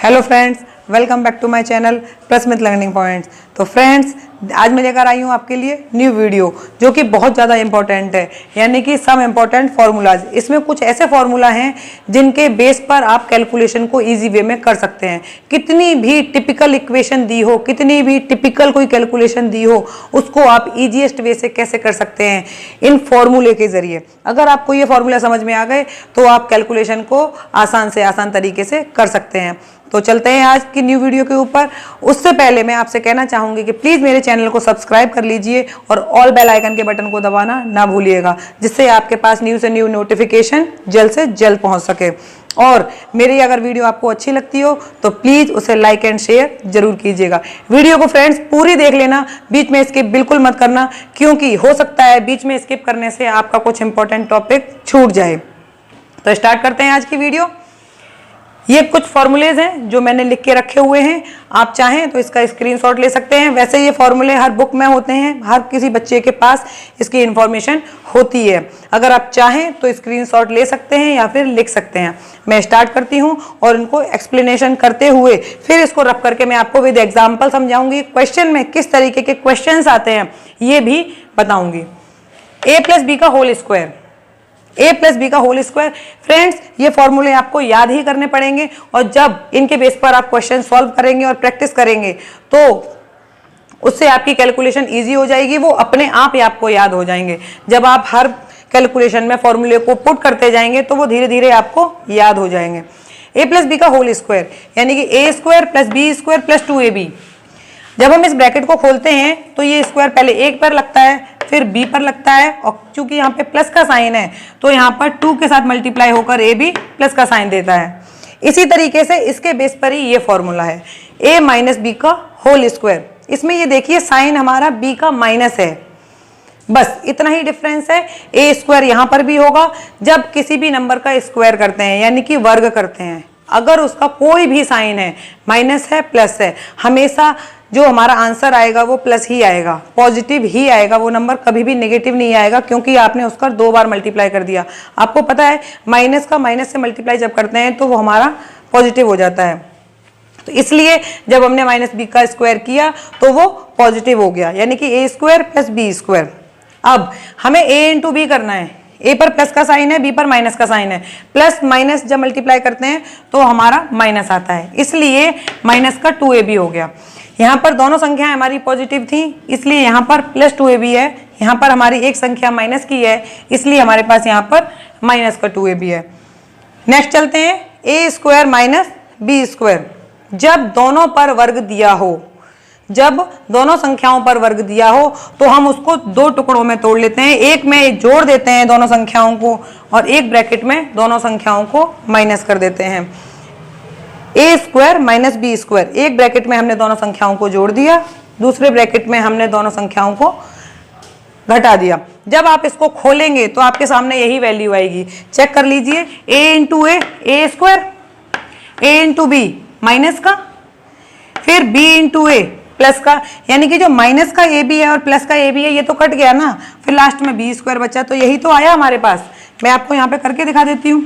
Hello friends, welcome back to my channel Prasmit learning points. तो friends, आज मैं लेकर आई हूँ आपके लिए न्यू वीडियो जो कि बहुत ज़्यादा इंपॉर्टेंट है, यानी कि सम इम्पॉर्टेंट फार्मूलाज। इसमें कुछ ऐसे फार्मूला हैं जिनके बेस पर आप कैलकुलेशन को इजी वे में कर सकते हैं। कितनी भी टिपिकल इक्वेशन दी हो, कितनी भी टिपिकल कोई कैलकुलेशन दी हो, उसको आप ईजीएस्ट वे से कैसे कर सकते हैं इन फॉर्मूले के जरिए। अगर आपको ये फॉर्मूला समझ में आ गए तो आप कैलकुलेशन को आसान से आसान तरीके से कर सकते हैं। तो चलते हैं आज की न्यू वीडियो के ऊपर। उससे पहले मैं आपसे कहना चाहूंगी कि प्लीज मेरे चैनल को सब्सक्राइब कर लीजिए और ऑल बेल आइकन के बटन को दबाना ना भूलिएगा, जिससे आपके पास न्यू से न्यू नोटिफिकेशन जल्द से जल्द पहुंच सके। और मेरी अगर वीडियो आपको अच्छी लगती हो तो प्लीज उसे लाइक एंड शेयर जरूर कीजिएगा। वीडियो को फ्रेंड्स पूरी देख लेना, बीच में स्किप बिल्कुल मत करना, क्योंकि हो सकता है बीच में स्किप करने से आपका कुछ इंपॉर्टेंट टॉपिक छूट जाए। तो स्टार्ट करते हैं आज की वीडियो। ये कुछ फॉर्मूलेज हैं जो मैंने लिख के रखे हुए हैं, आप चाहें तो इसका स्क्रीनशॉट ले सकते हैं। वैसे ये फॉर्मूले हर बुक में होते हैं, हर किसी बच्चे के पास इसकी इंफॉर्मेशन होती है। अगर आप चाहें तो स्क्रीनशॉट ले सकते हैं या फिर लिख सकते हैं। मैं स्टार्ट करती हूँ और इनको एक्सप्लेनेशन करते हुए फिर इसको रख करके मैं आपको विद एग्जाम्पल समझाऊंगी। क्वेश्चन में किस तरीके के क्वेश्चन आते हैं ये भी बताऊंगी। a प्लस बी का whole square, a plus B का होल स्क्वायर। फ्रेंड्स, ये फॉर्मूले आपको याद ही करने पड़ेंगे और जब इनके बेस पर आप क्वेश्चन सॉल्व करेंगे और प्रैक्टिस करेंगे तो उससे आपकी कैलकुलेशन इजी हो जाएगी, वो अपने आप ही आपको याद हो जाएंगे। जब आप हर कैलकुलेशन में फॉर्मूले को पुट करते जाएंगे तो वो धीरे धीरे आपको याद हो जाएंगे। a प्लस बी का होल स्क्वायर यानी कि a square plus B square plus 2ab। जब हम इस ब्रैकेट को खोलते हैं तो ये स्क्वायर पहले एक पर लगता है, फिर b पर लगता है, और चूंकि यहाँ पे प्लस का साइन है तो यहाँ पर 2 के साथ मल्टीप्लाई होकर a भी प्लस का साइन देता है। इसी तरीके से इसके बेस पर ही ये फॉर्मूला है a माइनस बी का होल स्क्वायर। इसमें ये देखिए साइन हमारा b का माइनस है, बस इतना ही डिफरेंस है। a स्क्वायर यहाँ पर भी होगा जब किसी भी नंबर का स्क्वायर करते हैं, यानी कि वर्ग करते हैं। अगर उसका कोई भी साइन है, माइनस है प्लस है, हमेशा जो हमारा आंसर आएगा वो प्लस ही आएगा, पॉजिटिव ही आएगा। वो नंबर कभी भी नेगेटिव नहीं आएगा, क्योंकि आपने उसका 2 बार मल्टीप्लाई कर दिया। आपको पता है माइनस का माइनस से मल्टीप्लाई जब करते हैं तो वो हमारा पॉजिटिव हो जाता है। तो इसलिए जब हमने माइनस बी का स्क्वायर किया तो वो पॉजिटिव हो गया, यानी कि a square plus B square. अब हमें a इंटू बी करना है। a पर प्लस का साइन है, b पर माइनस का साइन है। प्लस माइनस जब मल्टीप्लाई करते हैं तो हमारा माइनस आता है, इसलिए माइनस का 2ab हो गया। यहाँ पर दोनों संख्याएं हमारी पॉजिटिव थी, इसलिए यहाँ पर प्लस 2ab है। यहाँ पर हमारी एक संख्या माइनस की है, इसलिए हमारे पास यहाँ पर माइनस का 2ab है। नेक्स्ट चलते हैं, a square minus B square. जब दोनों पर वर्ग दिया हो, जब दोनों संख्याओं पर वर्ग दिया हो तो हम उसको 2 टुकड़ों में तोड़ लेते हैं। एक में जोड़ देते हैं दोनों संख्याओं को और एक ब्रैकेट में दोनों संख्याओं को माइनस कर देते हैं। a square minus B square, एक ब्रैकेट में हमने दोनों संख्याओं को जोड़ दिया, दूसरे ब्रैकेट में हमने दोनों संख्याओं को घटा दिया। जब आप इसको खोलेंगे तो आपके सामने यही वैल्यू आएगी। चेक कर लीजिए, a into A square, a into B minus का, फिर b इंटू ए प्लस का, यानी कि जो माइनस का a भी है और प्लस का a भी है ये तो कट गया ना, फिर लास्ट में b स्क्वायर बचा, तो यही तो आया हमारे पास। मैं आपको यहाँ पे करके दिखा देती हूँ।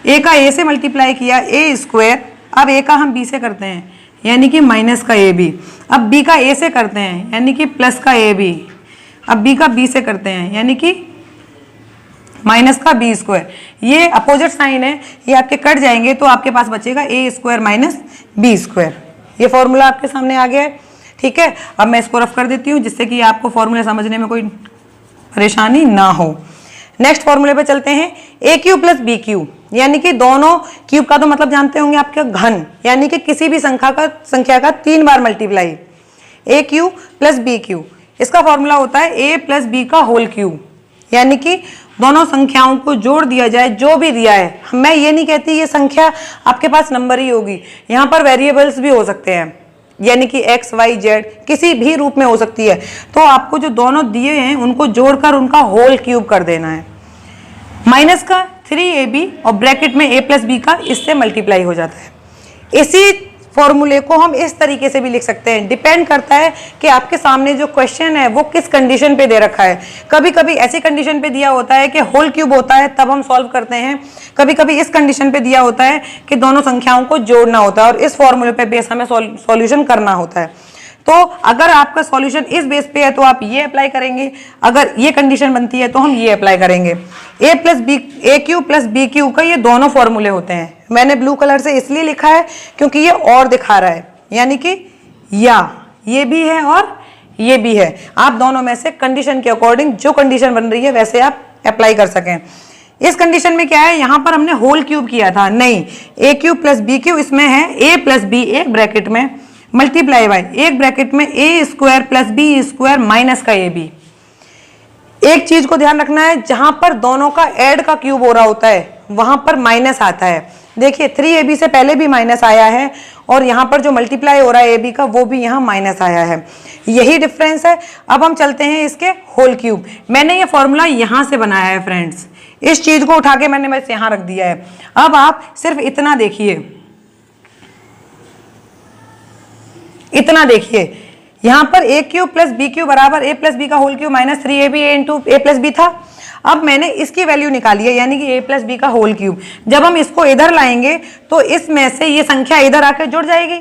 a का a से मल्टीप्लाई किया a स्क्वायर, अब a का हम b से करते हैं यानी कि माइनस का a b, अब b का a से करते हैं यानी कि प्लस का a b, अब b का b से करते हैं यानी कि माइनस का b स्क्वायर। ये अपोजिट साइन है, ये आपके कट जाएंगे तो आपके पास बचेगा a square minus b square. ये फॉर्मूला आपके सामने आ गया है, ठीक है। अब मैं इसको रफ कर देती हूँ जिससे कि आपको फॉर्मूला समझने में कोई परेशानी ना हो। नेक्स्ट फॉर्मूले पे चलते हैं, ए क्यूब प्लस बी क्यूब, यानी कि दोनों क्यूब का तो मतलब जानते होंगे आपके घन, यानी कि किसी भी संख्या का 3 बार मल्टीप्लाई। ए क्यूब प्लस बी क्यूब, इसका फॉर्मूला होता है ए प्लस बी का होल क्यूब, यानी कि दोनों संख्याओं को जोड़ दिया जाए, जो भी दिया है। मैं ये नहीं कहती ये संख्या आपके पास नंबर ही होगी, यहाँ पर वेरिएबल्स भी हो सकते हैं, यानी कि x, y, z किसी भी रूप में हो सकती है। तो आपको जो दोनों दिए हैं उनको जोड़कर उनका होल क्यूब कर देना है। माइनस का 3ab और ब्रैकेट में a प्लस बी का इससे मल्टीप्लाई हो जाता है। इसी फॉर्मूले को हम इस तरीके से भी लिख सकते हैं। डिपेंड करता है कि आपके सामने जो क्वेश्चन है वो किस कंडीशन पे दे रखा है। कभी कभी ऐसी कंडीशन पे दिया होता है कि होल क्यूब होता है, तब हम सॉल्व करते हैं। कभी कभी इस कंडीशन पे दिया होता है कि दोनों संख्याओं को जोड़ना होता है और इस फॉर्मूले पे बेस हमें सॉल्यूशन करना होता है। तो अगर आपका सॉल्यूशन इस बेस पे है तो आप ये अप्लाई करेंगे, अगर ये कंडीशन बनती है तो हम ये अप्लाई करेंगे। ए क्यू प्लस बी क्यू का ये दोनों फॉर्मूले होते हैं। मैंने ब्लू कलर से इसलिए लिखा है क्योंकि ये और दिखा रहा है, यानी कि या ये भी है और ये भी है। आप दोनों में से कंडीशन के अकॉर्डिंग जो कंडीशन बन रही है वैसे आप अप्लाई कर सकें। इस कंडीशन में क्या है, यहां पर हमने होल क्यूब किया था, नहीं, A cube plus B cube इसमें है ए प्लस बी एक ब्रैकेट में मल्टीप्लाई बाय एक ब्रैकेट में A square plus B square minus का ए बी। एक चीज को ध्यान रखना है, जहां पर दोनों का ऐड का क्यूब हो रहा होता है वहां पर माइनस आता है। देखिए 3ab से पहले भी माइनस आया है और यहाँ पर जो मल्टीप्लाई हो रहा है ab का वो भी यहाँ माइनस आया है, यही डिफरेंस है। अब हम चलते हैं इसके होल क्यूब। मैंने ये फॉर्मूला यहाँ से बनाया है फ्रेंड्स, इस चीज को उठा के मैंने बस यहाँ रख दिया है। अब आप सिर्फ इतना देखिए, इतना देखिए, यहां पर ए क्यूब प्लस बी क्यूब बराबर ए प्लस बी का होल क्यूब माइनस 3ab ए इंटू ए प्लस बी था। अब मैंने इसकी वैल्यू निकाली है, यानी कि ए प्लस बी का होल क्यूब। जब हम इसको इधर लाएंगे तो इसमें से ये संख्या इधर आकर जुड़ जाएगी।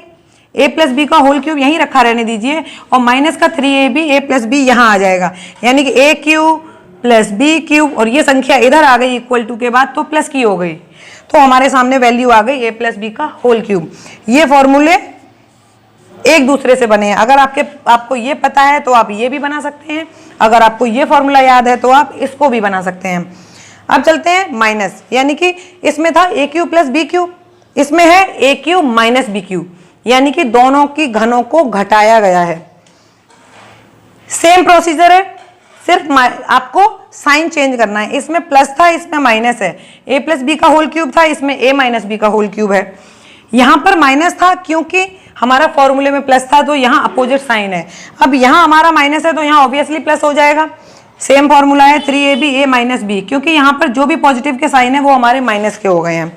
ए प्लस बी का होल क्यूब यहीं रखा रहने दीजिए और माइनस का 3ab ए प्लस बी यहाँ आ जाएगा, यानी कि ए क्यूब प्लस बी क्यूब और ये संख्या इधर आ गई इक्वल टू के बाद तो प्लस की हो गई, तो हमारे सामने वैल्यू आ गई ए प्लस बी का होल क्यूब। ये फॉर्मूले एक दूसरे से बने हैं। अगर आपको ये पता है तो आप ये भी बना सकते हैं, अगर आपको ये फॉर्मूला याद है तो आप इसको भी बना सकते हैं। अब चलते हैं माइनस, यानी कि इसमें था ए क्यू प्लस बी क्यू, इसमें है ए क्यू माइनस बी क्यू, यानी कि दोनों की घनों को घटाया गया है। सेम प्रोसीजर है, सिर्फ आपको साइन चेंज करना है। इसमें प्लस था, इसमें माइनस है। ए प्लस बी का होल क्यूब था, इसमें ए माइनस बी का होल क्यूब है। यहां पर माइनस था क्योंकि हमारा फॉर्मूले में प्लस था, तो यहाँ अपोजिट साइन है। अब यहाँ हमारा माइनस है तो यहाँ ऑब्वियसली प्लस हो जाएगा। सेम फॉर्मूला है 3ab a माइनस बी, क्योंकि यहाँ पर जो भी पॉजिटिव के साइन है वो हमारे माइनस के हो गए हैं।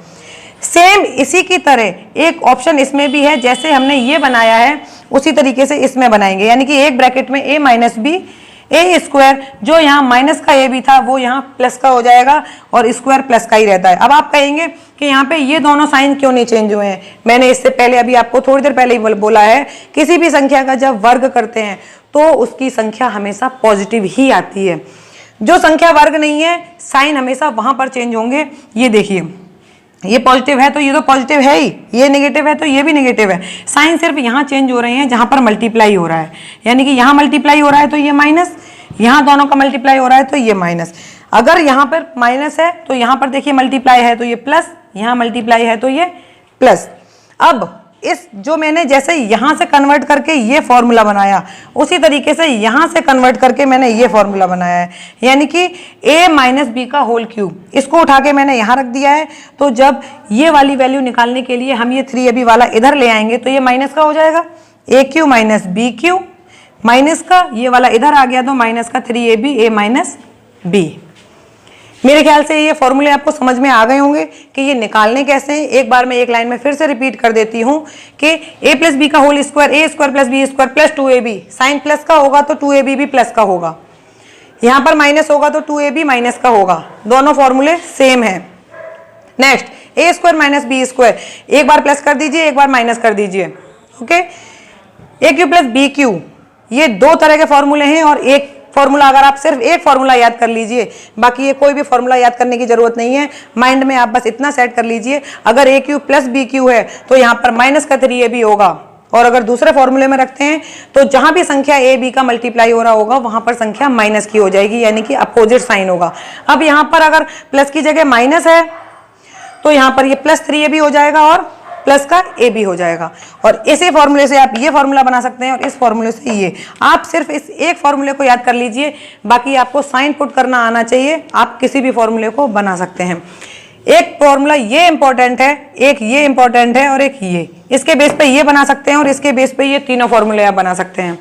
सेम इसी की तरह एक ऑप्शन इसमें भी है, जैसे हमने ये बनाया है उसी तरीके से इसमें बनाएंगे, यानी कि एक ब्रैकेट में a minus B A square, जो यहाँ माइनस का ए भी था वो यहाँ प्लस का हो जाएगा और स्क्वायर प्लस का ही रहता है। अब आप कहेंगे कि यहाँ पे ये दोनों साइन क्यों नहीं चेंज हुए हैं। मैंने इससे पहले अभी आपको थोड़ी देर पहले ही बोला है, किसी भी संख्या का जब वर्ग करते हैं तो उसकी संख्या हमेशा पॉजिटिव ही आती है। जो संख्या वर्ग नहीं है साइन हमेशा वहां पर चेंज होंगे। ये देखिए, ये पॉजिटिव है तो ये तो पॉजिटिव है ही, ये नेगेटिव है तो ये भी नेगेटिव है। साइन सिर्फ यहाँ चेंज हो रहे हैं जहां पर मल्टीप्लाई हो रहा है, यानी कि यहाँ मल्टीप्लाई हो रहा है तो ये माइनस, यहाँ दोनों का मल्टीप्लाई हो रहा है तो ये माइनस। अगर यहाँ पर माइनस है तो यहाँ पर देखिए मल्टीप्लाई है तो ये प्लस, यहाँ मल्टीप्लाई है तो ये प्लस। अब इस जो मैंने जैसे यहाँ से कन्वर्ट करके ये फॉर्मूला बनाया, उसी तरीके से यहाँ से कन्वर्ट करके मैंने ये फॉर्मूला बनाया है, यानी कि a माइनस बी का होल क्यूब। इसको उठा के मैंने यहाँ रख दिया है, तो जब ये वाली वैल्यू निकालने के लिए हम ये 3ab वाला इधर ले आएंगे तो ये माइनस का हो जाएगा, A cube minus B cube, minus का ये वाला इधर आ गया तो माइनस का 3ab a माइनस बी। मेरे ख्याल से ये फॉर्मूले आपको समझ में आ गए होंगे कि ये निकालने कैसे हैं। एक बार मैं एक लाइन में फिर से रिपीट कर देती हूँ कि a प्लस बी का whole square A square plus B square plus 2ab, sign plus का होगा तो 2ab भी प्लस का होगा, यहाँ पर माइनस होगा तो 2ab माइनस का होगा। दोनों फॉर्मूले सेम है। नेक्स्ट ए स्क्वायर माइनस बी स्क्वायर, एक बार प्लस कर दीजिए एक बार माइनस कर दीजिए, ओके। ए क्यू प्लस बी क्यू, ये दो तरह के फॉर्मूले हैं और एक फॉर्मूला, अगर आप सिर्फ एक फॉर्मूला याद कर लीजिए, बाकी ये कोई भी फॉर्मूला याद करने की जरूरत नहीं है। माइंड में आप बस इतना सेट कर लीजिए, अगर ए क्यू प्लस बी क्यू है तो यहाँ पर माइनस का 3ab होगा, और अगर दूसरे फॉर्मूले में रखते हैं तो जहां भी संख्या ए बी का मल्टीप्लाई हो रहा होगा वहां पर संख्या माइनस की हो जाएगी, यानी कि अपोजिट साइन होगा। अब यहाँ पर अगर प्लस की जगह माइनस है तो यहाँ पर ये प्लस 3ab हो जाएगा और प्लस का ए बी हो जाएगा। और इसी फॉर्मूले से आप ये फॉर्मूला बना सकते हैं और इस फॉर्मूले से ये। आप सिर्फ इस एक फॉर्मूले को याद कर लीजिए, बाकी आपको साइन पुट करना आना चाहिए, आप किसी भी फॉर्मूले को बना सकते हैं। एक फॉर्मूला ये इंपॉर्टेंट है, एक ये इंपॉर्टेंट है और एक ये, इसके बेस पे ये बना सकते हैं और इसके बेस पे ये तीनों फॉर्मूले आप बना सकते हैं।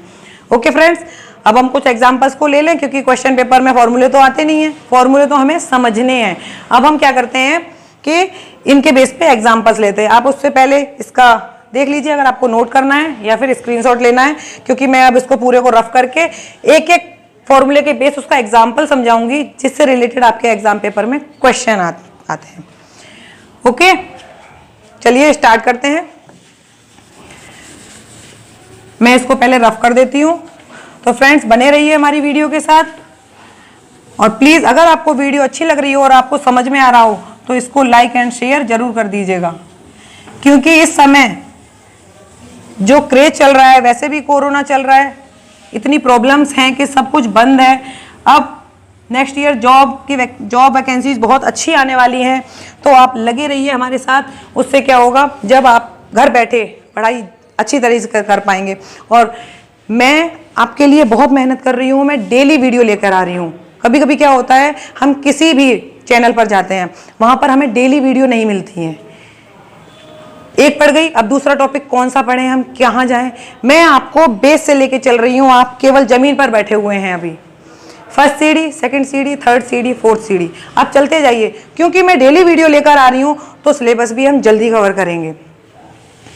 ओके फ्रेंड्स, अब हम कुछ एग्जांपल्स को ले लें, क्योंकि क्वेश्चन पेपर में फॉर्मूले तो आते नहीं है, फॉर्मूले तो हमें समझने हैं। अब हम क्या करते हैं कि इनके बेस पे एग्जांपल्स लेते हैं। आप उससे पहले इसका देख लीजिए अगर आपको नोट करना है या फिर स्क्रीनशॉट लेना है, क्योंकि मैं अब इसको पूरे को रफ करके एक एक फॉर्मूले के बेस उसका एग्जाम्पल समझाऊंगी जिससे रिलेटेड आपके एग्जाम पेपर में क्वेश्चन आते हैं। ओके, चलिए स्टार्ट करते हैं। मैं इसको पहले रफ कर देती हूँ। तो फ्रेंड्स बने रहिए हमारी वीडियो के साथ, और प्लीज़ अगर आपको वीडियो अच्छी लग रही हो और आपको समझ में आ रहा हो तो इसको लाइक एंड शेयर जरूर कर दीजिएगा, क्योंकि इस समय जो क्रेज चल रहा है, वैसे भी कोरोना चल रहा है, इतनी प्रॉब्लम्स हैं कि सब कुछ बंद है। अब नेक्स्ट ईयर जॉब वैकेंसीज बहुत अच्छी आने वाली हैं, तो आप लगे रहिए हमारे साथ। उससे क्या होगा, जब आप घर बैठे पढ़ाई अच्छी तरह से कर पाएंगे। और मैं आपके लिए बहुत मेहनत कर रही हूँ, मैं डेली वीडियो लेकर आ रही हूँ। कभी कभी क्या होता है, हम किसी भी चैनल पर जाते हैं, वहाँ पर हमें डेली वीडियो नहीं मिलती हैं। एक पढ़ गई, अब दूसरा टॉपिक कौन सा पढ़ें, हम कहाँ जाएं। मैं आपको बेस से लेके चल रही हूँ, आप केवल जमीन पर बैठे हुए हैं। अभी फर्स्ट सीढ़ी, सेकंड सीढ़ी, थर्ड सीढ़ी, फोर्थ सीढ़ी, आप चलते जाइए, क्योंकि मैं डेली वीडियो लेकर आ रही हूँ, तो सिलेबस भी हम जल्दी कवर करेंगे।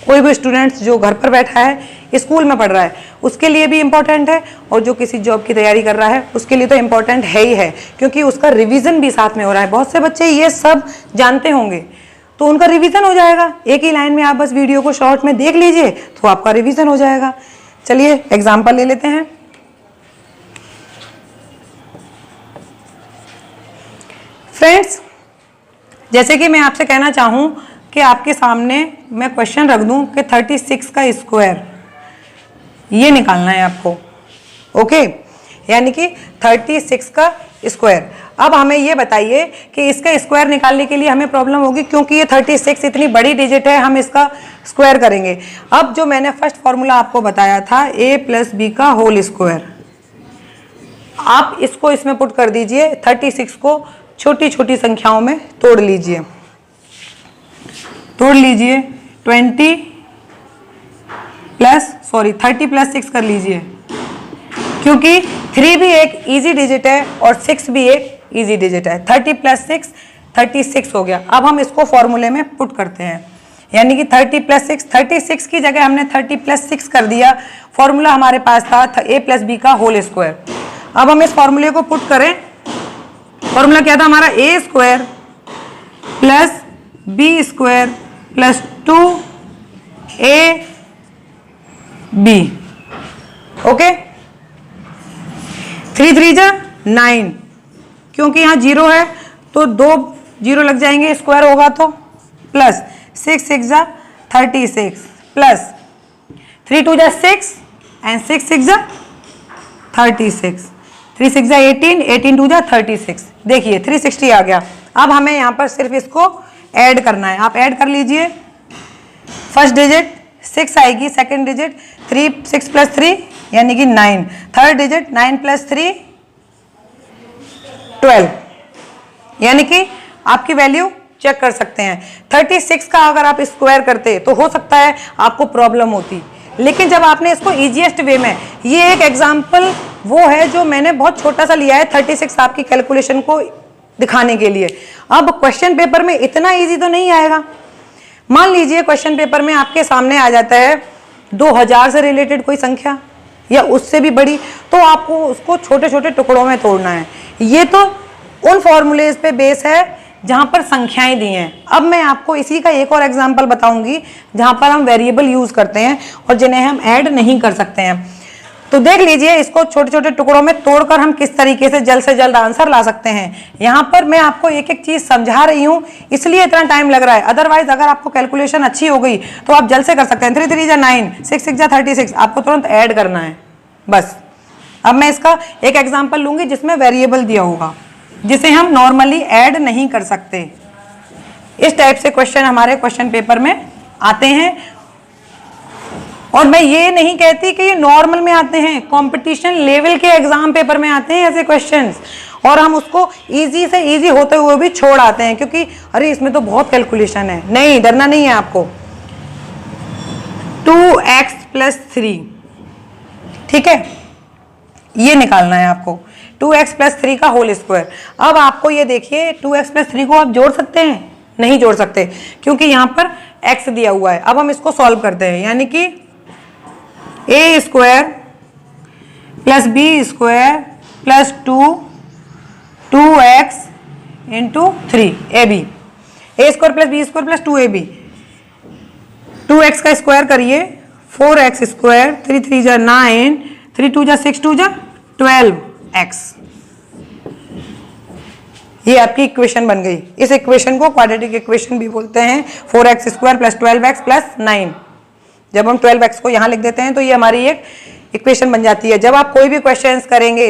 कोई भी स्टूडेंट्स जो घर पर बैठा है, स्कूल में पढ़ रहा है, उसके लिए भी इम्पोर्टेंट है, और जो किसी जॉब की तैयारी कर रहा है उसके लिए तो इम्पोर्टेंट है ही है, क्योंकि उसका रिवीजन भी साथ में हो रहा है। बहुत से बच्चे ये सब जानते होंगे, तो उनका रिवीजन हो जाएगा। एक ही लाइन में आप बस वीडियो को शॉर्ट में देख लीजिए तो आपका रिवीजन हो जाएगा। चलिए एग्जाम्पल ले लेते हैं। फ्रेंड्स, जैसे कि मैं आपसे कहना चाहूं कि आपके सामने मैं क्वेश्चन रख दूं कि 36 का स्क्वायर ये निकालना है आपको। ओके, यानी कि 36 का स्क्वायर। अब हमें ये बताइए कि इसका स्क्वायर निकालने के लिए हमें प्रॉब्लम होगी, क्योंकि ये 36 इतनी बड़ी डिजिट है, हम इसका स्क्वायर करेंगे। अब जो मैंने फर्स्ट फॉर्मूला आपको बताया था a + b का होल स्क्वायर, आप इसको इसमें पुट कर दीजिए। 36 को छोटी छोटी संख्याओं में तोड़ लीजिए। 30 + 6 कर लीजिए, क्योंकि 3 भी एक इजी डिजिट है और 6 भी एक इजी डिजिट है। 30 + 6 36 हो गया। अब हम इसको फॉर्मूले में पुट करते हैं, यानी कि 30 + 6, 36 की जगह हमने 30 + 6 कर दिया। फॉर्मूला हमारे पास था a + b का होल स्क्वायर। अब हम इस फॉर्मूले को पुट करें। फॉर्मूला क्या था हमारा, a² + b² + 2ab। ओके, 3 3 जा 9, क्योंकि यहाँ 0 है तो 2 0 लग जाएंगे, स्क्वायर होगा तो, प्लस 6 6 जा 36 प्लस 3 2 जा 6 एंड 6 6 जा 36, 3 6 जा 18, 18 2 जा 36। देखिए 360 आ गया। अब हमें यहाँ पर सिर्फ इसको ऐड करना है, आप ऐड कर लीजिए। फर्स्ट डिजिट 6 आएगी, सेकंड डिजिट 6 + 3 यानी कि 9, थर्ड डिजिट 9 + 3 12, यानी कि आपकी वैल्यू चेक कर सकते हैं। 36 का अगर आप स्क्वायर करते तो हो सकता है आपको प्रॉब्लम होती, लेकिन जब आपने इसको इजीएस्ट वे में, ये एक एग्जाम्पल वो है जो मैंने बहुत छोटा सा लिया है 36 आपकी कैलकुलेशन को दिखाने के लिए। अब क्वेश्चन पेपर में इतना इजी तो नहीं आएगा। मान लीजिए क्वेश्चन पेपर में आपके सामने आ जाता है 2000 से रिलेटेड कोई संख्या या उससे भी बड़ी, तो आपको उसको छोटे छोटे टुकड़ों में तोड़ना है। ये तो उन फॉर्मूलेज पे बेस है जहां पर संख्याएं दी हैं। अब मैं आपको इसी का एक और एग्जांपल बताऊंगी जहां पर हम वेरिएबल यूज करते हैं और जिन्हें हम ऐड नहीं कर सकते हैं। तो देख लीजिए, इसको छोटे छोटे टुकड़ों में तोड़कर हम किस तरीके से जल्द आंसर ला सकते हैं। यहाँ पर मैं आपको एक एक चीज समझा रही हूँ, इसलिए इतना टाइम लग रहा है। अदरवाइज अगर आपको कैलकुलेशन अच्छी हो गई तो आप जल्द से कर सकते हैं। 3 3 जा 9, 6 6 जा 36, आपको तुरंत ऐड करना है बस। अब मैं इसका एक एग्जाम्पल लूंगी जिसमें वेरिएबल दिया होगा, जिसे हम नॉर्मली ऐड नहीं कर सकते। इस टाइप से क्वेश्चन हमारे क्वेश्चन पेपर में आते हैं, और मैं ये नहीं कहती कि ये नॉर्मल में आते हैं, कंपटीशन लेवल के एग्जाम पेपर में आते हैं ऐसे क्वेश्चंस, और हम उसको इजी से इजी होते हुए भी छोड़ आते हैं क्योंकि अरे इसमें तो बहुत कैलकुलेशन है। नहीं, डरना नहीं है आपको। 2x + 3, ठीक है, ये निकालना है आपको। 2x + 3 का होल स्क्वायर। अब आपको ये देखिए 2x + 3 को आप जोड़ सकते हैं, नहीं जोड़ सकते क्योंकि यहाँ पर x दिया हुआ है। अब हम इसको सॉल्व करते हैं, यानी कि a square plus B square plus 2x into 3ab, a square plus B square plus 2ab, 2x का स्क्वायर करिए 4x स्क्वायर, 3 3 जा 9, 3 2 जा 6 2 जा 12x। ये आपकी इक्वेशन बन गई। इस इक्वेशन को क्वाड्रेटिक इक्वेशन भी बोलते हैं। 4x square plus 12x plus 9। जब हम 12x को यहाँ लिख देते हैं तो ये हमारी एक इक्वेशन बन जाती है। जब आप कोई भी क्वेश्चंस करेंगे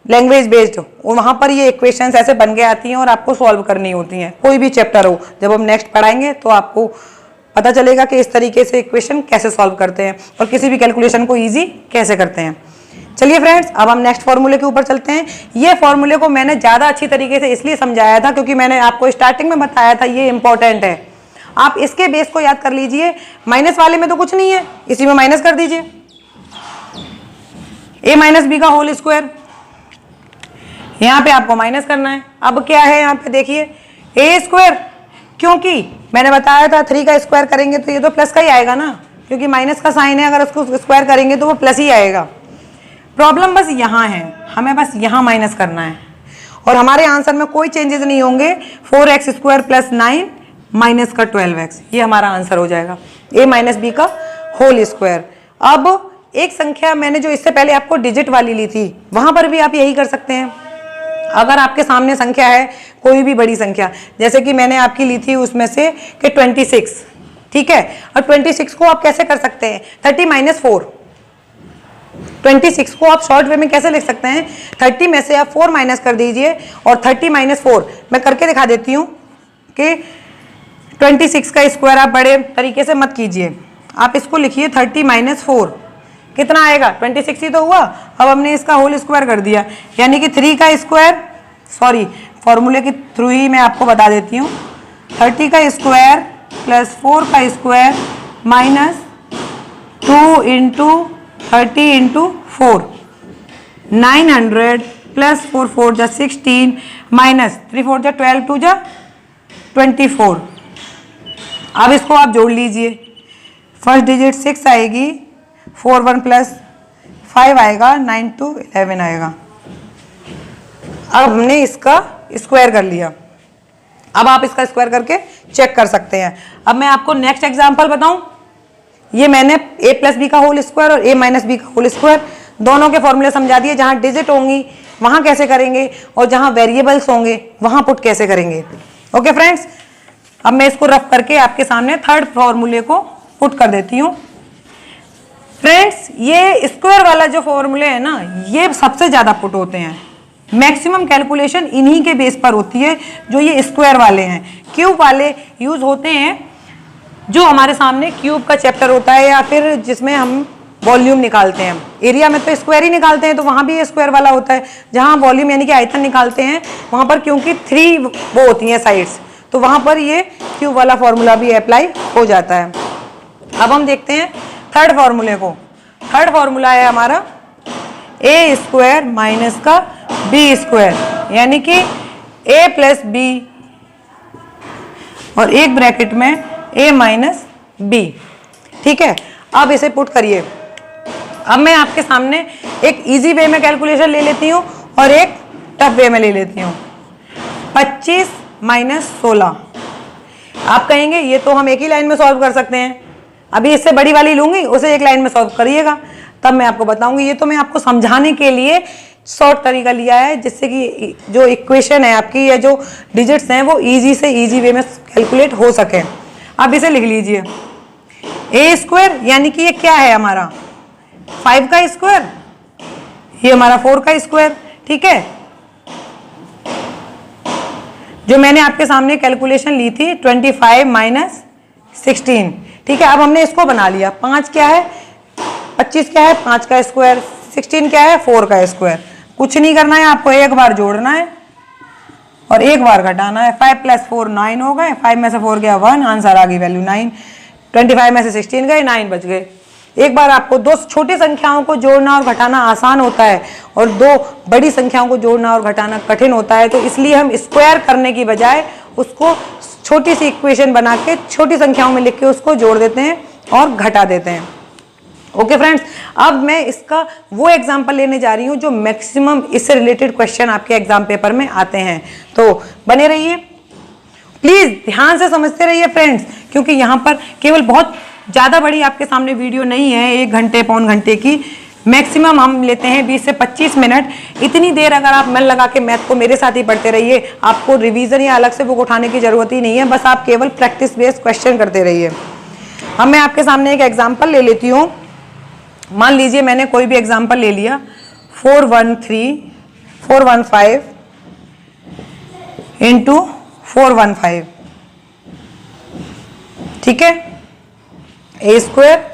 लैंग्वेज बेस्ड, वहाँ पर ये इक्वेशंस ऐसे बन के आती हैं और आपको सॉल्व करनी होती हैं, कोई भी चैप्टर हो। जब हम नेक्स्ट पढ़ाएंगे तो आपको पता चलेगा कि इस तरीके से इक्वेशन कैसे सॉल्व करते हैं और किसी भी कैलकुलेशन को ईजी कैसे करते हैं। चलिए फ्रेंड्स, अब हम नेक्स्ट फॉर्मूले के ऊपर चलते हैं। ये फॉर्मूले को मैंने ज़्यादा अच्छी तरीके से इसलिए समझाया था क्योंकि मैंने आपको स्टार्टिंग में बताया था ये इंपॉर्टेंट है। आप इसके बेस को याद कर लीजिए। माइनस वाले में तो कुछ नहीं है, इसी में माइनस कर दीजिए। a माइनस बी का होल स्क्वायर, यहाँ पे आपको माइनस करना है। अब क्या है यहाँ पे देखिए, a स्क्वायर, क्योंकि मैंने बताया था 3 का स्क्वायर करेंगे तो ये तो प्लस का ही आएगा ना, क्योंकि माइनस का साइन है, अगर उसको स्क्वायर करेंगे तो वो प्लस ही आएगा। प्रॉब्लम बस यहाँ है, हमें बस यहाँ माइनस करना है और हमारे आंसर में कोई चेंजेस नहीं होंगे। 4x स्क्वायर प्लस 9 माइनस का 12x, ये हमारा आंसर हो जाएगा। a माइनस बी का होल स्क्वायर। अब एक संख्या मैंने जो इससे पहले आपको डिजिट वाली ली थी, वहां पर भी आप यही कर सकते हैं। अगर आपके सामने संख्या है कोई भी बड़ी संख्या, जैसे कि मैंने आपकी ली थी उसमें से कि 26, ठीक है, और 26 को आप कैसे कर सकते हैं, 30 माइनस 4। 26 को आप शॉर्ट वे में कैसे लिख सकते हैं, 30 में से आप 4 माइनस कर दीजिए और 30 माइनस 4 मैं करके दिखा देती हूँ कि 26 का स्क्वायर आप बड़े तरीके से मत कीजिए, आप इसको लिखिए 30 माइनस 4, कितना आएगा, 26 ही तो हुआ। अब हमने इसका होल स्क्वायर कर दिया, यानी कि 3 का स्क्वायर, सॉरी फॉर्मूले के थ्रू ही मैं आपको बता देती हूँ, 30 का स्क्वायर प्लस 4 का square minus 2 into 30 into 4, 900 plus 4 4 जा 16 माइनस 3 4 जा 12 2 जा 24। अब इसको आप जोड़ लीजिए, फर्स्ट डिजिट 6 आएगी, 4 1 प्लस 5 आएगा, 9 2 11 आएगा। अब हमने इसका स्क्वायर कर लिया। अब आप इसका स्क्वायर करके चेक कर सकते हैं। अब मैं आपको नेक्स्ट एग्जांपल बताऊं, ये मैंने a प्लस बी का होल स्क्वायर और a माइनस बी का होल स्क्वायर दोनों के फॉर्मूले समझा दिए। जहां डिजिट होंगी वहां कैसे करेंगे और जहां वेरिएबल्स होंगे वहां पुट कैसे करेंगे। ओके फ्रेंड्स, अब मैं इसको रफ करके आपके सामने थर्ड फॉर्मूले को पुट कर देती हूँ। फ्रेंड्स, ये स्क्वायर वाला जो फॉर्मूले है ना, ये सबसे ज्यादा पुट होते हैं। मैक्सिमम कैलकुलेशन इन्हीं के बेस पर होती है जो ये स्क्वायर वाले हैं। क्यूब वाले यूज होते हैं जो हमारे सामने क्यूब का चैप्टर होता है या फिर जिसमें हम वॉल्यूम निकालते हैं। एरिया में तो स्क्वायर ही निकालते हैं, तो वहाँ भी स्क्वायर वाला होता है। जहाँ वॉल्यूम यानी कि आयतन निकालते हैं वहाँ पर क्योंकि 3 वो होती हैं साइड्स, तो वहाँ पर ये क्यूब वाला फॉर्मूला भी अप्लाई हो जाता है। अब हम देखते हैं थर्ड फॉर्मूले को। थर्ड फॉर्मूला है हमारा ए स्क्वायर माइनस का बी स्क्वायर, यानी कि ए प्लस बी और एक ब्रैकेट में ए माइनस बी। ठीक है, अब इसे पुट करिए। अब मैं आपके सामने एक इजी वे में कैलकुलेशन ले लेती हूँ और एक टफ वे में ले लेती हूँ। 25 माइनस 16, आप कहेंगे ये तो हम एक ही लाइन में सॉल्व कर सकते हैं। अभी इससे बड़ी वाली लूंगी, उसे एक लाइन में सॉल्व करिएगा, तब मैं आपको बताऊंगी। ये तो मैं आपको समझाने के लिए शॉर्ट तरीका लिया है, जिससे कि जो इक्वेशन है आपकी या जो डिजिट्स हैं वो इजी से इजी वे में कैलकुलेट हो सके। अब इसे लिख लीजिए, ए स्क्वायर यानी कि ये क्या है हमारा 5 का स्क्वायर, ये हमारा 4 का स्क्वायर। ठीक है, जो मैंने आपके सामने कैलकुलेशन ली थी 25 माइनस 16। ठीक है, अब हमने इसको बना लिया। 5 क्या है, 25 क्या है, 5 का स्क्वायर, 16 क्या है, 4 का स्क्वायर। कुछ नहीं करना है, आपको एक बार जोड़ना है और एक बार घटाना है। 5 प्लस 4 9 हो गए, 5 में से 4 गया 1, आंसर आ गई वैल्यू 9। 25 में से 16 गए, 9 बच गए। एक बार आपको दो छोटी संख्याओं को जोड़ना और घटाना आसान होता है और दो बड़ी संख्याओं को जोड़ना और घटाना कठिन होता है, तो इसलिए हम स्क्वायर करने की बजाय उसको छोटी सी इक्वेशन बना के छोटी संख्याओं में लिख के उसको जोड़ देते हैं और घटा देते हैं। ओके फ्रेंड्स, अब मैं इसका वो एग्जांपल लेने जा रही हूँ जो मैक्सिमम इससे रिलेटेड क्वेश्चन आपके एग्जाम पेपर में आते हैं। तो बने रहिए, प्लीज ध्यान से समझते रहिए फ्रेंड्स, क्योंकि यहाँ पर केवल बहुत ज़्यादा बड़ी आपके सामने वीडियो नहीं है, 1 घंटे पौन घंटे की, मैक्सिमम हम लेते हैं 20 से 25 मिनट। इतनी देर अगर आप मन लगा के मैथ को मेरे साथ ही पढ़ते रहिए, आपको रिवीजन या अलग से बुक उठाने की जरूरत ही नहीं है, बस आप केवल प्रैक्टिस बेस्ड क्वेश्चन करते रहिए। अब मैं आपके सामने एक एग्जाम्पल ले लेती हूँ। मान लीजिए मैंने कोई भी एग्जाम्पल ले लिया, 415 इंटू 415, ठीक है, ए स्क्वायर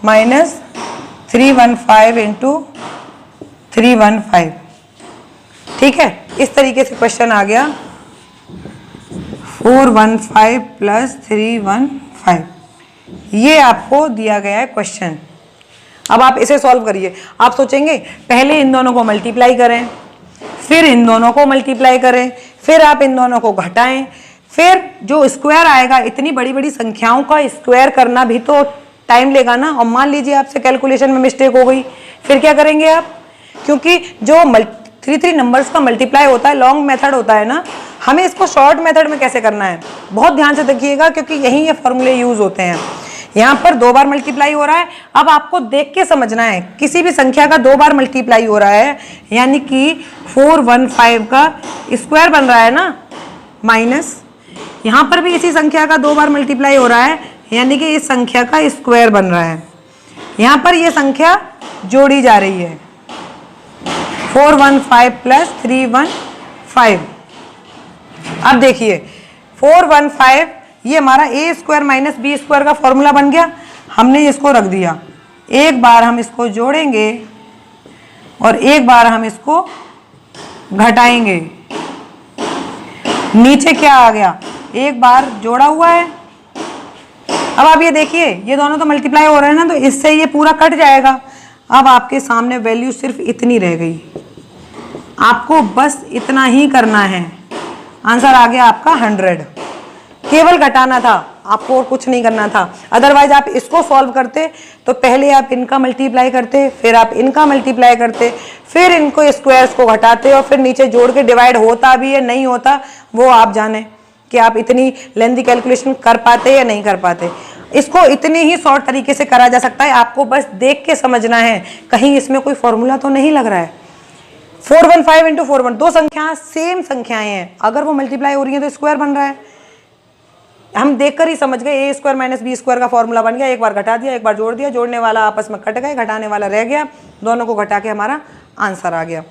माइनस 315 इंटू 315, ठीक है। इस तरीके से क्वेश्चन आ गया 415 प्लस 315, ये आपको दिया गया है क्वेश्चन। अब आप इसे सॉल्व करिए। आप सोचेंगे पहले इन दोनों को मल्टीप्लाई करें, फिर इन दोनों को मल्टीप्लाई करें, फिर आप इन दोनों को घटाएं, फिर जो स्क्वायर आएगा, इतनी बड़ी बड़ी संख्याओं का स्क्वायर करना भी तो टाइम लेगा ना। और मान लीजिए आपसे कैलकुलेशन में मिस्टेक हो गई, फिर क्या करेंगे आप? क्योंकि जो 3 नंबर्स का मल्टीप्लाई होता है, लॉन्ग मेथड होता है ना, हमें इसको शॉर्ट मेथड में कैसे करना है, बहुत ध्यान से देखिएगा, क्योंकि यही ये फॉर्मूले यूज होते हैं। यहाँ पर 2 बार मल्टीप्लाई हो रहा है। अब आपको देख के समझना है, किसी भी संख्या का 2 बार मल्टीप्लाई हो रहा है, यानी कि 415 का स्क्वायर बन रहा है ना, माइनस यहाँ पर भी इसी संख्या का 2 बार मल्टीप्लाई हो रहा है, यानी कि इस संख्या का स्क्वायर बन रहा है। यहाँ पर ये संख्या जोड़ी जा रही है, 415 प्लस 315। अब देखिए 415, ये हमारा ए स्क्वायर माइनस बी स्क्वायर का फॉर्मूला बन गया, हमने इसको रख दिया। एक बार हम इसको जोड़ेंगे और एक बार हम इसको घटाएंगे। नीचे क्या आ गया, एक बार जोड़ा हुआ है। अब आप ये देखिए, ये दोनों तो मल्टीप्लाई हो रहे हैं ना, तो इससे ये पूरा कट जाएगा। अब आपके सामने वैल्यू सिर्फ इतनी रह गई, आपको बस इतना ही करना है। आंसर आ गया आपका 100। केवल घटाना था आपको, और कुछ नहीं करना था। अदरवाइज आप इसको सॉल्व करते तो पहले आप इनका मल्टीप्लाई करते, फिर आप इनका मल्टीप्लाई करते, फिर इनको स्क्वायर्स को घटाते, और फिर नीचे जोड़ के डिवाइड होता भी है नहीं होता वो आप जाने कि आप इतनी लेंथी कैलकुलेशन कर पाते या नहीं कर पाते। इसको इतने ही शॉर्ट तरीके से करा जा सकता है, आपको बस देख के समझना है, कहीं इसमें कोई फॉर्मूला तो नहीं लग रहा है। 415 इंटू 415, 2 संख्याएं सेम संख्याएं हैं, अगर वो मल्टीप्लाई हो रही है तो स्क्वायर बन रहा है। हम देखकर ही समझ गए, ए स्क्वायर माइनस बी स्क्वायर का फॉर्मूला बन गया। एक बार घटा दिया, एक बार जोड़ दिया, जोड़ने वाला आपस में कट गए, घटाने वाला रह गया, दोनों को घटा के हमारा आंसर आ गया।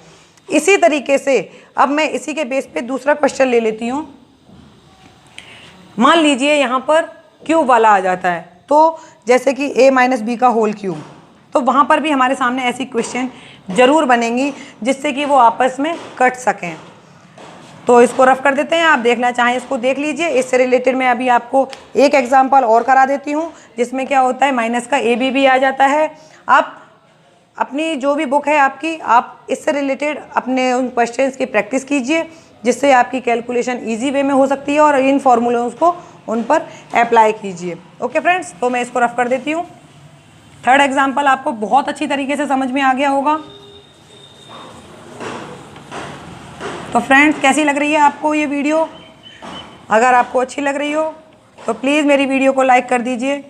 इसी तरीके से अब मैं इसी के बेस पे दूसरा क्वेश्चन ले लेती हूँ। मान लीजिए यहाँ पर क्यूब वाला आ जाता है, तो जैसे कि a माइनस बी का होल क्यूब, तो वहाँ पर भी हमारे सामने ऐसी क्वेश्चन जरूर बनेंगी जिससे कि वो आपस में कट सकें। तो इसको रफ कर देते हैं, आप देखना चाहें इसको देख लीजिए। इससे रिलेटेड मैं अभी आपको एक एग्जांपल और करा देती हूँ, जिसमें क्या होता है, माइनस का ए भी आ जाता है। आप अपनी जो भी बुक है आपकी, आप इससे रिलेटेड अपने उन क्वेश्चंस की प्रैक्टिस कीजिए, जिससे आपकी कैलकुलेशन इजी वे में हो सकती है, और इन फॉर्मूलोज को उन पर अप्लाई कीजिए। ओके फ्रेंड्स, तो मैं इसको रफ कर देती हूँ। थर्ड एग्जाम्पल आपको बहुत अच्छी तरीके से समझ में आ गया होगा। तो फ्रेंड्स, कैसी लग रही है आपको ये वीडियो? अगर आपको अच्छी लग रही हो तो प्लीज़ मेरी वीडियो को लाइक कर दीजिए,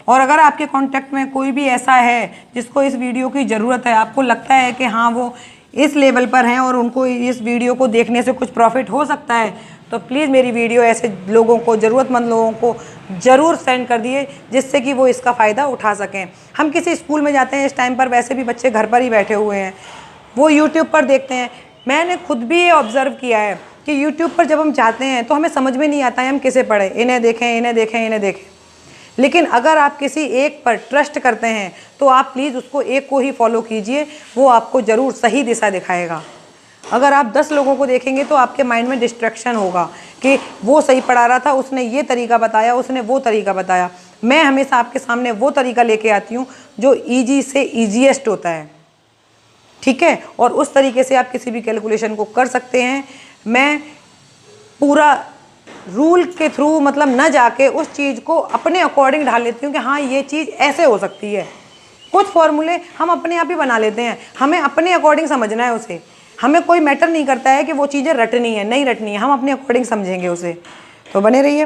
और अगर आपके कांटेक्ट में कोई भी ऐसा है जिसको इस वीडियो की ज़रूरत है, आपको लगता है कि हाँ वो इस लेवल पर हैं और उनको इस वीडियो को देखने से कुछ प्रॉफिट हो सकता है, तो प्लीज़ मेरी वीडियो ऐसे लोगों को, ज़रूरतमंद लोगों को ज़रूर सेंड कर दिए, जिससे कि वो इसका फ़ायदा उठा सकें। हम किसी स्कूल में जाते हैं, इस टाइम पर वैसे भी बच्चे घर पर ही बैठे हुए हैं, वो यूट्यूब पर देखते हैं। मैंने खुद भी ये ऑब्ज़र्व किया है कि यूट्यूब पर जब हम जाते हैं तो हमें समझ में नहीं आता है हम किसे पढ़ें, इन्हें देखें, इन्हें देखें, इन्हें देखें। लेकिन अगर आप किसी एक पर ट्रस्ट करते हैं तो आप प्लीज़ उसको एक को ही फॉलो कीजिए, वो आपको ज़रूर सही दिशा दिखाएगा। अगर आप 10 लोगों को देखेंगे तो आपके माइंड में डिस्ट्रैक्शन होगा कि वो सही पढ़ा रहा था, उसने ये तरीका बताया, उसने वो तरीका बताया। मैं हमेशा आपके सामने वो तरीका लेके आती हूँ जो ईजी से ईजीएस्ट होता है, ठीक है, और उस तरीके से आप किसी भी कैलकुलेशन को कर सकते हैं। मैं पूरा रूल के थ्रू मतलब न जाके उस चीज़ को अपने अकॉर्डिंग ढाल लेती हूँ कि हाँ ये चीज़ ऐसे हो सकती है। कुछ फॉर्मूले हम अपने आप ही बना लेते हैं, हमें अपने अकॉर्डिंग समझना है उसे, हमें कोई मैटर नहीं करता है कि वो चीज़ें रटनी है नहीं रटनी है, हम अपने अकॉर्डिंग समझेंगे उसे। तो बने रहिए।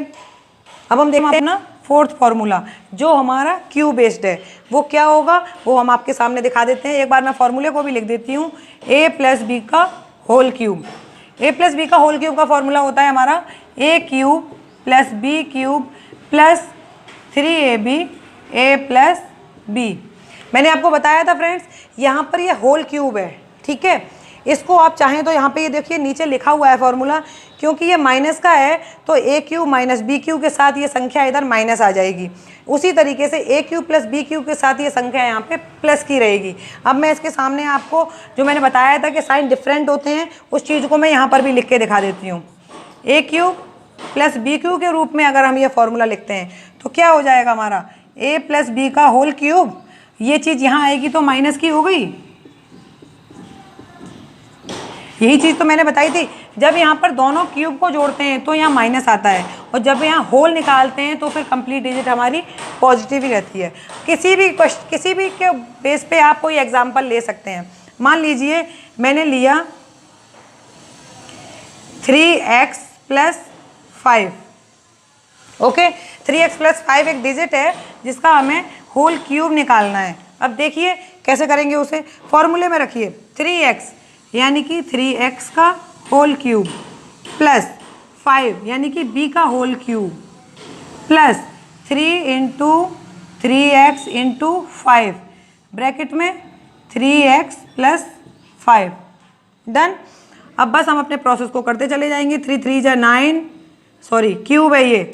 अब हम देखते हैं अपना फोर्थ फार्मूला जो हमारा क्यू बेस्ड है, वो क्या होगा वो हम आपके सामने दिखा देते हैं। एक बार मैं फार्मूले को भी लिख देती हूँ, a प्लस बी का whole cube. a plus B का होल क्यूब का फॉर्मूला होता है हमारा a cube plus B cube plus 3ab a plus B. मैंने आपको बताया था फ्रेंड्स, यहाँ पर ये होल क्यूब है, ठीक है। इसको आप चाहें तो यहाँ पे ये देखिए नीचे लिखा हुआ है फॉर्मूला, क्योंकि ये माइनस का है तो a cube minus B cube के साथ ये संख्या इधर माइनस आ जाएगी। उसी तरीके से a cube plus B cube के साथ ये संख्या यहाँ पे प्लस की रहेगी। अब मैं इसके सामने आपको जो मैंने बताया था कि साइन डिफरेंट होते हैं, उस चीज़ को मैं यहाँ पर भी लिख के दिखा देती हूँ। a cube plus B cube के रूप में अगर हम ये फॉर्मूला लिखते हैं तो क्या हो जाएगा हमारा a प्लस बी का होल क्यूब। ये चीज़ यहाँ आएगी तो माइनस की हो गई, यही चीज़ तो मैंने बताई थी। जब यहाँ पर दोनों क्यूब को जोड़ते हैं तो यहाँ माइनस आता है, और जब यहाँ होल निकालते हैं तो फिर कंप्लीट डिजिट हमारी पॉजिटिव ही रहती है। किसी भी के बेस पे आप कोई एग्जांपल ले सकते हैं। मान लीजिए मैंने लिया 3x plus 5, okay. 3x plus 5 एक डिजिट है जिसका हमें होल क्यूब निकालना है। अब देखिए कैसे करेंगे उसे, फॉर्मूले में रखिए 3x यानी कि 3x का होल क्यूब प्लस 5 यानी कि b का whole cube plus 3 into 3x into 5 bracket में 3x प्लस 5। डन। अब बस हम अपने प्रोसेस को करते चले जाएंगे। 3 3 जा 9, सॉरी क्यूब है ये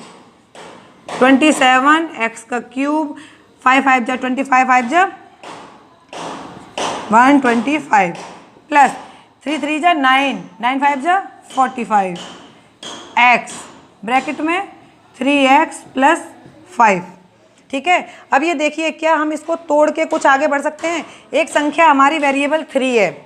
27, x का क्यूब 5 5 जा 25, 5 जा 125 प्लस 3 3 जा 9, 9 5 जा 45 x ब्रैकेट में 3x प्लस 5, ठीक है। अब ये देखिए क्या हम इसको तोड़ के कुछ आगे बढ़ सकते हैं। एक संख्या हमारी वेरिएबल 3 है,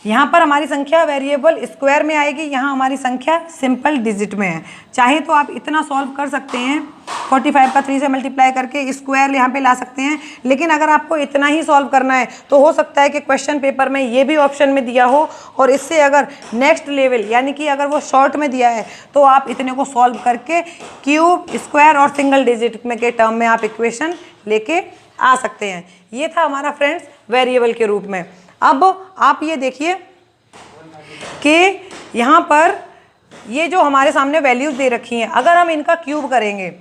यहाँ पर हमारी संख्या वेरिएबल स्क्वायर में आएगी, यहाँ हमारी संख्या सिंपल डिजिट में है। चाहे तो आप इतना सॉल्व कर सकते हैं, 45 का 3 से मल्टीप्लाई करके स्क्वायर यहाँ पे ला सकते हैं। लेकिन अगर आपको इतना ही सॉल्व करना है तो हो सकता है कि क्वेश्चन पेपर में ये भी ऑप्शन में दिया हो, और इससे अगर नेक्स्ट लेवल यानी कि अगर वो शॉर्ट में दिया है तो आप इतने को सॉल्व करके क्यूब, स्क्वायर और सिंगल डिजिट में के टर्म में आप इक्वेशन लेके आ सकते हैं। ये था हमारा फ्रेंड्स वेरिएबल के रूप में। अब आप ये देखिए कि यहाँ पर ये जो हमारे सामने वैल्यूज दे रखी हैं, अगर हम इनका क्यूब करेंगे,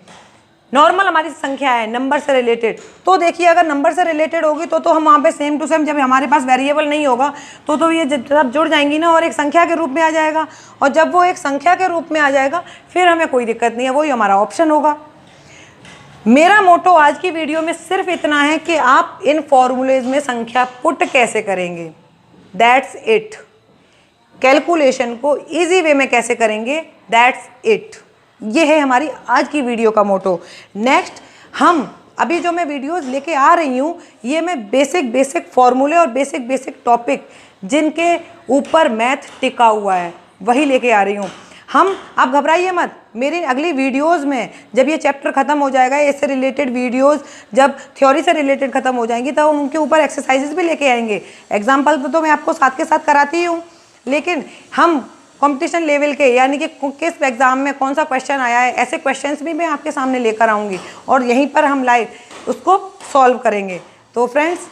नॉर्मल हमारी संख्या है नंबर से रिलेटेड, तो देखिए अगर नंबर से रिलेटेड होगी तो हम वहाँ पे सेम टू सेम, जब हमारे पास वेरिएबल नहीं होगा तो ये जब जुड़ जाएंगी ना और एक संख्या के रूप में आ जाएगा, और जब वो एक संख्या के रूप में आ जाएगा फिर हमें कोई दिक्कत नहीं है, वही हमारा ऑप्शन होगा। मेरा मोटो आज की वीडियो में सिर्फ इतना है कि आप इन फॉर्मूलेज में संख्या पुट कैसे करेंगे, दैट्स इट। कैलकुलेशन को इजी वे में कैसे करेंगे, दैट्स इट। ये है हमारी आज की वीडियो का मोटो। नेक्स्ट हम अभी जो मैं वीडियोस लेके आ रही हूँ, ये मैं बेसिक फॉर्मूले और बेसिक टॉपिक जिनके ऊपर मैथ टिका हुआ है वही लेके आ रही हूँ। हम आप घबराइए मत, मेरी अगली वीडियोस में जब ये चैप्टर ख़त्म हो जाएगा, इससे रिलेटेड वीडियोस जब थ्योरी से रिलेटेड ख़त्म हो जाएंगी तब हम उनके ऊपर एक्सरसाइजेस भी लेके आएंगे। एग्जाम्पल तो मैं आपको साथ के साथ कराती ही हूँ, लेकिन हम कंपटीशन लेवल के यानी कि किस एग्ज़ाम में कौन सा क्वेश्चन आया है, ऐसे क्वेश्चंस भी मैं आपके सामने लेकर आऊँगी और यहीं पर हम लाइव उसको सॉल्व करेंगे। तो फ्रेंड्स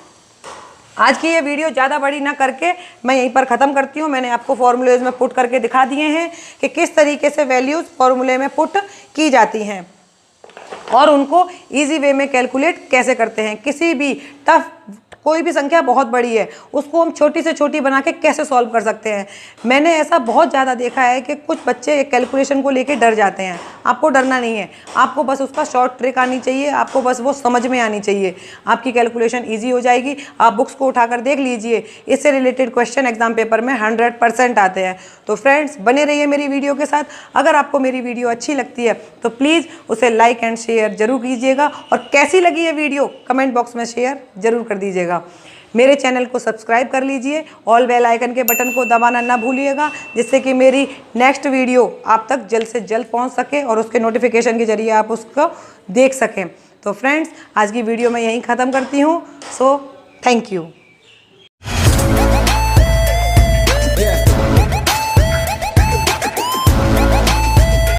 आज की ये वीडियो ज़्यादा बड़ी ना करके मैं यहीं पर ख़त्म करती हूँ। मैंने आपको फॉर्मूलेज में पुट करके दिखा दिए हैं कि किस तरीके से वैल्यूज़ फॉर्मूले में पुट की जाती हैं और उनको इजी वे में कैलकुलेट कैसे करते हैं। किसी भी टफ कोई भी संख्या बहुत बड़ी है उसको हम छोटी से छोटी बना के कैसे सॉल्व कर सकते हैं। मैंने ऐसा बहुत ज़्यादा देखा है कि कुछ बच्चे कैलकुलेशन को लेके डर जाते हैं। आपको डरना नहीं है, आपको बस उसका शॉर्ट ट्रिक आनी चाहिए, आपको बस वो समझ में आनी चाहिए, आपकी कैलकुलेशन ईजी हो जाएगी। आप बुक्स को उठाकर देख लीजिए, इससे रिलेटेड क्वेश्चन एग्जाम पेपर में 100% आते हैं। तो फ्रेंड्स बने रहिए मेरी वीडियो के साथ। अगर आपको मेरी वीडियो अच्छी लगती है तो प्लीज़ उसे लाइक एंड शेयर जरूर कीजिएगा, और कैसी लगी ये वीडियो कमेंट बॉक्स में शेयर जरूर कर दीजिएगा। मेरे चैनल को सब्सक्राइब कर लीजिए, ऑल बेल आइकन के बटन को दबाना ना भूलिएगा, जिससे कि मेरी नेक्स्ट वीडियो आप तक जल्द से जल्द पहुंच सके और उसके नोटिफिकेशन के जरिए आप उसको देख सकें। तो फ्रेंड्स, आज की वीडियो मैं यहीं ख़त्म करती हूँ। So thank you.